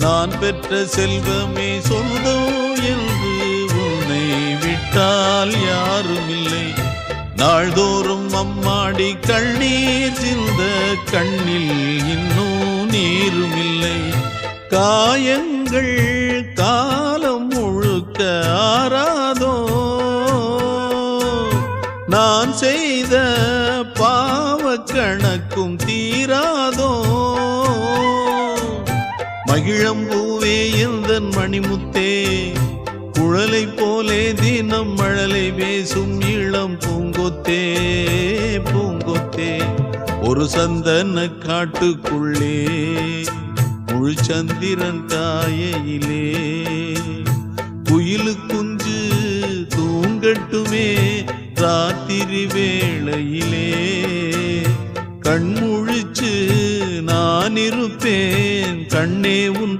நான் பெற்ற செல்வமே சொந்தம் என்று உன்னை விட்டால் யாரும் இல்லை. நாள்தோறும் அம்மாடி கண்ணீர் சிந்த கண்ணில் இன்னும் நீரும் இல்லை. காயங்கள் காலம் முழுக்க ஆறாதோ, நான் செய்த பாவ கணக்கும் தீராதோ. மகிழம்பூவே எந்தன் மணிமுத்தே, குழலை போலே தினம் மழலை பேசும் இளம் பூங்கொத்தே பூங்கொத்தே. ஒரு சந்தன காட்டுக்குள்ளே முழு சந்திரன் காயிலே, குயிலு குஞ்சு தூங்கட்டுமே ராத்திரி வேளையிலே. கண்முழிச்சு நான் இருப்பேன் கண்ணே உன்